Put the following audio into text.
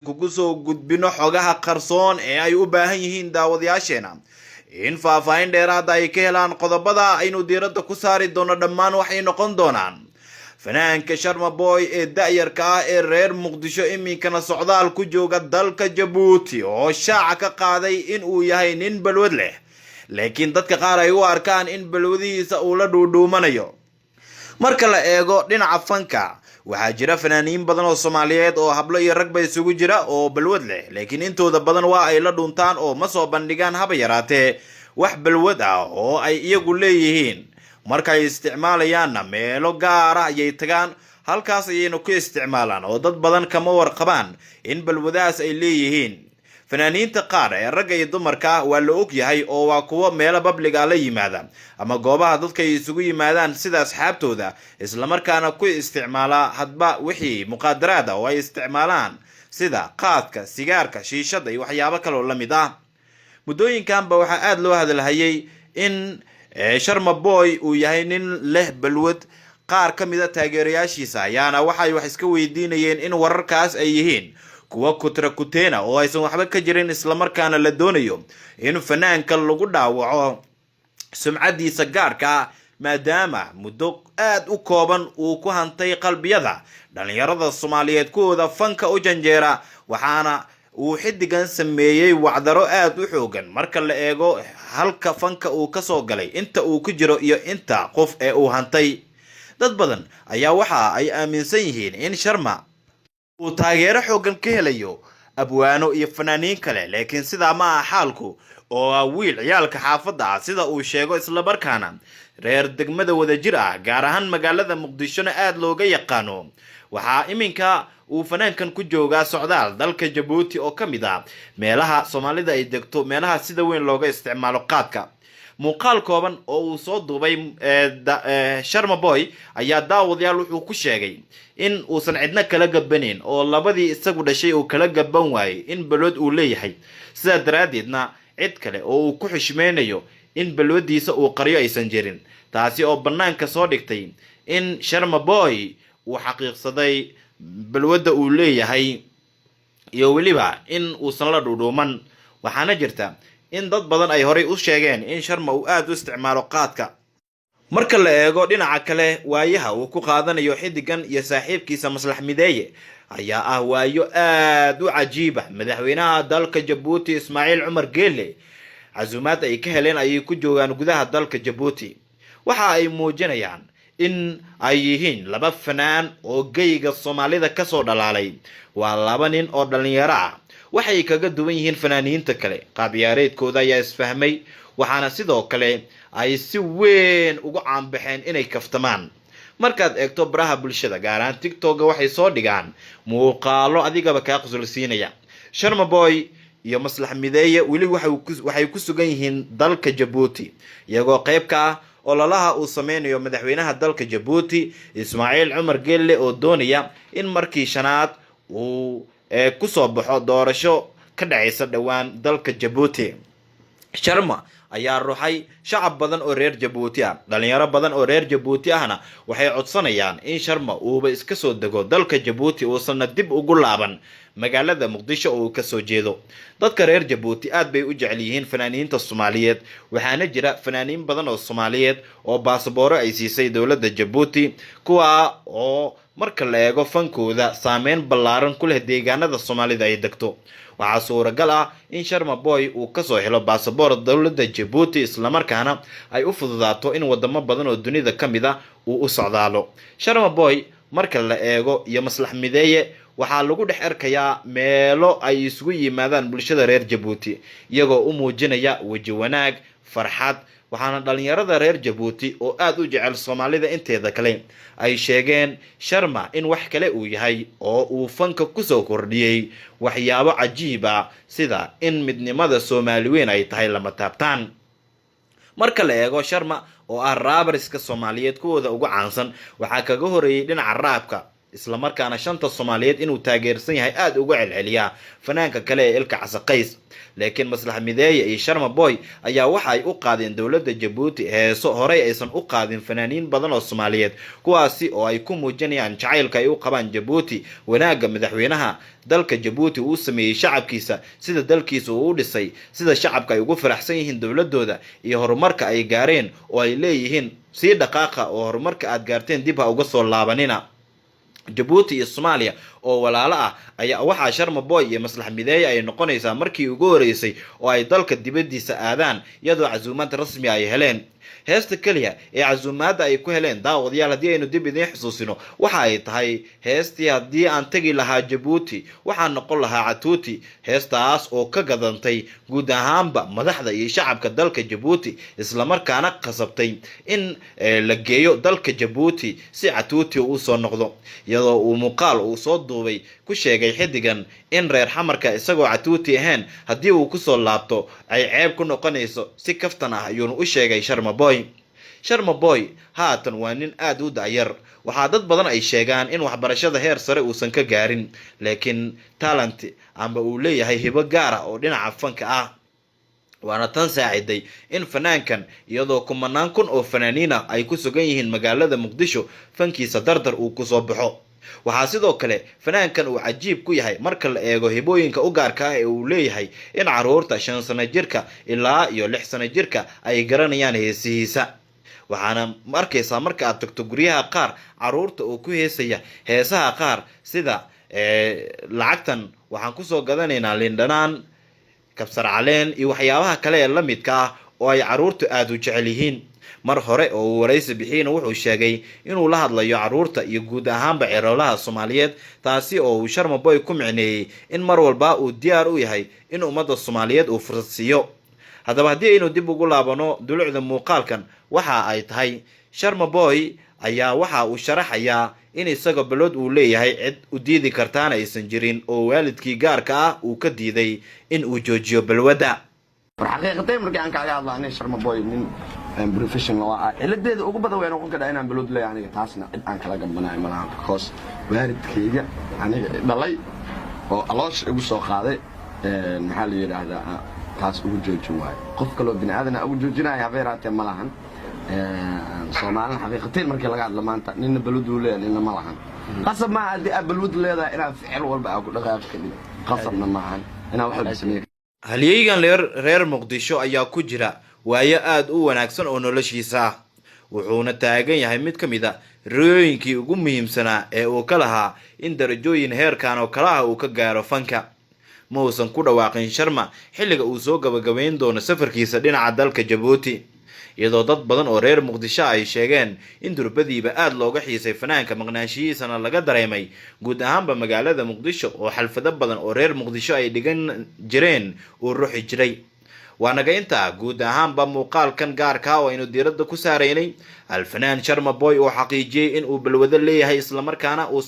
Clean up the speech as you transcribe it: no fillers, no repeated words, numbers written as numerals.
kugu soo gudbino xogaha qarsoon ee ay u baahan yihiin daawadayaasheena in faahfaahin dheeraad ay ka helaan qodobada aynu diiradda ku saari doono dhammaan waxay noqon doonaan fanaanka Sharma Boy ee da'yarka ah ee reer Muqdisho iminkana socdaal ku jooga dalka Djibouti oo shaaca ka qaaday in uu yahay nin balwad leh laakiin dadka qaar ay u arkaan in balwadiisa uu la dhuudhuumanayo. marka la eego dhinaca fanka waxaa jira fanaaniin badan oo Soomaaliyeed oo hablo iyo rag ba isugu jira oo balwad leh laakiin intooda badan waa ay la dhuntaan oo ma soo bandhigaan haba yaraatee wax balwad ah oo ay iyagu leeyihiin. marka ay isticmaalayaan meelo gaar ah ayay tagaan halkaas ayayna ku isticmaalaan oo dad badan kama warqabaan in balwadaas ay leeyihiin. fanaaniinta qaar ee ragga iyo dumarka waa la og yahay oo waa kuwa meelo babliga la yimaada ama goobaha dadka ay isugu yimaadaan sida asxaabtooda isla markaana ku isticmaala hadba wixii muqaadaraad oo ay isticmaalaan sida qaadka, sigaarka, shiishada iyo waxyaabo kale oo la mid ah. muddooyinkanba waxaa aad loo hadalhayay in Sharma Boy uu yahay nin leh balwad. qaar ka mid ah taageerayaashiisa ayaana waxay wax iska weydiinayeen in wararkaas ay yihiin kuwa kutra kuteena oo aysan waxba ka jirin isla markaana la doonayo in fanaanka lagu dhaawaco sumcadiisa gaarka maadaama muddo aad u kooban uu ku hantay qalbiyada dhalinyarada Soomaaliyeed kuwooda fanka u janjeera waxaana uu xidigan sameeyay wacdaro aad u xoogan marka la eego halka fanka uu ka soo galay inta uu ku jiro iyo inta qof ee uu hantay. dad badan ayaa waxa ay aaminsan yihiin in Sharma uu taageero xoogan ka helayo abwaano iyo fanaaniin kale laakiin sidaa ma aha xaalku oo wiil ciyaalka xaafadda ah sida uu sheego isla markaana reer degmada wadajir ah gaar ahaan magaalada Muqdisho aad looga yaqaano. waxaa iminka uu fanaankan ku joogaa socdaal dalka Djibouti oo ka mid ah meelaha Soomaalida ay degto meelaha sida weyn looga isticmaalo qaadka. muuqaal kooban oo uu soo duubay Sharma Boy ayaa daawadayaal wuxuu ku sheegay in uusan cidna kala gabanin oo labadii isagu dhashay uu kala gaban waayay in balwad uu leeyahay sida daraadeedna cid kale oo uu ku xishmeynayo in balwadiisa uu qariyo aysan jirin taasi oo banaanka soo dhigtay in Sharma Boy uu xaqiiqsaday balwada uu leeyahay iyo waliba in uusan la dhuudhuuman. waxaana jirta in dad badan ay horay u sheegeen in Sharma uu aad u isticmaalo qaadka. marka la eego dhinaca kale waayaha uu ku qaadanayo xidigan iyo saaxiibkiisa Maslax Mideeye ayaa ah waayo aad u cajiib ah. madaxweynaha dalka Djibouti Ismaaciil Cumar Geelle casuumaad ay ka heleen ay ku joogaan gudaha dalka Djibouti waxa ay muujinayaan in ay yihiin laba fanaan oo geyga Soomaalida ka soo dhalaalay. waa laba nin oo dhalinyaro ah waxay kaga duwan yihiin fanaaniinta kale qaab ciyaareedkooda ayaa isfahmay waxaana sidoo kale ay si weyn ugu caanbaxeen inay kaftamaan. markaad eegto baraha bulshada gaar ahaan TikTok waxay soo dhigaan muuqaalo adigaba ka qoslaysiinaya. Sharma Boy iyo Maslax Mideeye weli waxay ku sugan yihiin dalka Djibouti iyagoo qayb ka ah ololaha uu sameynayo madaxweynaha dalka Djibouti Ismaaciil Cumar Geelle oo doonaya in markii shanaad uu ku soo baxo doorasho ka dhacaysa dhawaan dalka Djibouti. Sharma ayaa ruuxay shacab badan oo reer Djibouti ah. dhalinyaro badan oo reer Djibouti ahna waxay codsanayaan in Sharma uuba iska soo dego dalka Djibouti uusan dib ugu laaban magaalada Muqdisho oo ka soo jeedo. dadka reer Djibouti aad bay u jecel yihiin fanaaniinta Soomaaliyeed waxaana jira fanaaniin badan oo Soomaaliyeed oo baasabooro ay siisay dawladda Djibouti kuwa oo marka la eego fankooda saameyn ballaaran ku leh deegaanada Soomaalida ay degto. waxaa suuragal ah in Sharma Boy uu ka soo helo baasaboor dawladda Djibouti isla markaana ay u fududaato in wadamo badan oo dunida ka mid ah uu u socdaalo. Sharma Boy marka la eego iyo Maslax Mideeye waxaa lagu dhex arkayaa meelo ay isugu yimaadaan bulshada reer Djibouti iyagoo u muujinaya waji wanaag farxad. waxaana dhalinyarada reer Djibouti oo aad u jecel Soomaalida inteeda kale ay sheegeen Sharma in wax kale uu yahay oo uu fanka ku soo kordhiyay waxyaabo cajiib ah sida in midnimada Soomaaliyeed ay tahay lama taabtaan. marka la eego Sharma oo ah raabariska Soomaaliyeed kuwooda ugu caansan waxaa kaga horeeyay dhinaca raabka isla markaana shanta Soomaaliyeed inuu taageersan yahay aad uga celceliya fanaanka kale ee Ilka Casaqays. laakiin Maslax Mideeye iyo Sharma Boy ayaa waxa ay u qaadeen dawladda Djibouti heeso horey aysan u qaadin fanaaniin badan oo Soomaaliyeed kuwaasi oo ay ku muujinayaan jacaylka ay u qabaan Djibouti, wanaaga madaxweynaha dalka Djibouti uu sameeyay shacabkiisa, sida dalkiisa uu u dhisay, sida shacabka ay ugu faraxsan yihiin dawladooda iyo horumarka ay gaareen oo ay leeyihiin si dhaqaaqa oo horumarka aad gaarteen dib ha uga soo laabanina. Djibouti iyo Soomaaliya oo walaalo ah ayaa waxa Sharma Boy iyo Maslax Mideeye ay noqonaysaa markii ugu horeysay oo ay dalka dibadiisa aadaan iyadoo casuumad rasmi ay heleen. heesta kaliya ee casuumaadda ay ku heleen daawadayaal haddii aynu dib idin xusuusino waxa ay tahay heestii haddii aan tagi lahaa Djibouti waxaan noqon lahaa Catuuti, heestaas oo ka gadantay guud ahaanba madaxda iyo shacabka dalka Djibouti isla markaana qasabtay in la geeyo dalka Djibouti si Catuuti uu soo noqdo, iyadoo uu muuqaal uu soo duubay ku sheegay xidigan in reer xamarka isagoo Catuuti ahayn haddii uu ku soo laabto ay ceeb ku noqonayso. si kaftan ah ayuu u sheegay Sharma Boy. Sharma Boy haatan waa nin aad u da'yar, waxaa dad badan ay sheegaan in waxbarashada heer sare uusan ka gaarin, laakiin talent amba uu leeyahay hibo gaar ah oo dhinaca fanka ah. waana tan saaciday in fanaankan iyadoo kumanaan kun oo fanaaniin ah ay ku sugan yihiin magaalada Muqdisho fankiisa dardar uu ku soo baxo. waxaa sidoo kale fanaankan uu cajiib ku yahay marka la eego hibooyinka u gaarka ah ee uu leeyahay in caruurta 5 sano jirka ilaa iyo 6 sano jirka ay garanayaan heesihiisa. waxaana arkaysaa marka aad tagto guryaha qaar caruurta oo ku heesaya heesaha qaar sida lacagtan waxaan ku soo gadanaynaa lindhanaan, kabsar caleen iyo waxyaabaha kale ee la midka ah oo ay caruurtu aad u jecel yihiin. mar hore oo uu waraysi bixiyayna wuxuu sheegay inuu la hadlayo caruurta iyo guud ahaanba ceroolaha Soomaaliyeed, taasi oo uu Sharma Boy ku micneeyay in mar walba uu diyaar u yahay in ummadda Soomaaliyeed uu fursad siiyo. haddaba haddii aynu dib ugu laabano dulucda muuqaalkan waxa ay tahay Sharma Boy ayaa waxa uu sharaxayaa in isaga balod uu leeyahay cid u diidi kartaan aysan jirin oo waalidkii gaarka ah uu ka diiday in uu joojiyo balwada. xaqiiqatan markii aan kaaga hadlaynay Sharma Boy nin professional ah ciladeeda ugu badan way noqon kartaa inaan balod leeyahay aniga taasna cid aan kala gambanaay malaha because waalidkayga aniga dhalay oo aloosh ugu soo qaaday maxaa la yiraahdaa taas ugu joojin waay qof kale oo bini aadan ugu joojinaya habeeraatee malahan. Soomaaliya xaqiiqatan markii laga hadlo maanta nin balod uu leeyahay nin ma lahan qasab ma hadii balod leedahay inaan ficil walba ku dhaqaaqo kadib qasabna maahan inaan wax walba sameeyo. halyeeygan reer Muqdisho ayaa ku jira waayo aad u wanaagsan oo noloshiisa wuxuuna taagan yahay mid ka mid ah riyooyinkii ugu muhiimsanaa ee uu ka lahaa in darajooyin heerkan oo kala ah uu ka gaaro fanka. ma uusan ku dhawaaqin Sharma xilliga uu soo gabagabeyn doono safarkiisa dhinaca dalka Djibouti, iyadoo dad badan oo reer Muqdisho ay sheegeen in durbadiiba aad looga xiisay fanaanka maqnaanshihiisana laga dareemay guud ahaanba magaalada Muqdisho oo xalfado badan oo reer Muqdisho ay dhigan jireen uu ruuxi jiray. waanaga intaa guud ahaanba muuqaalkan gaarka oo aynu diiradda ku saareynay alfanaan Sharma Boy oo xaqiijiyay in uu balwado leeyahay isla markaana uu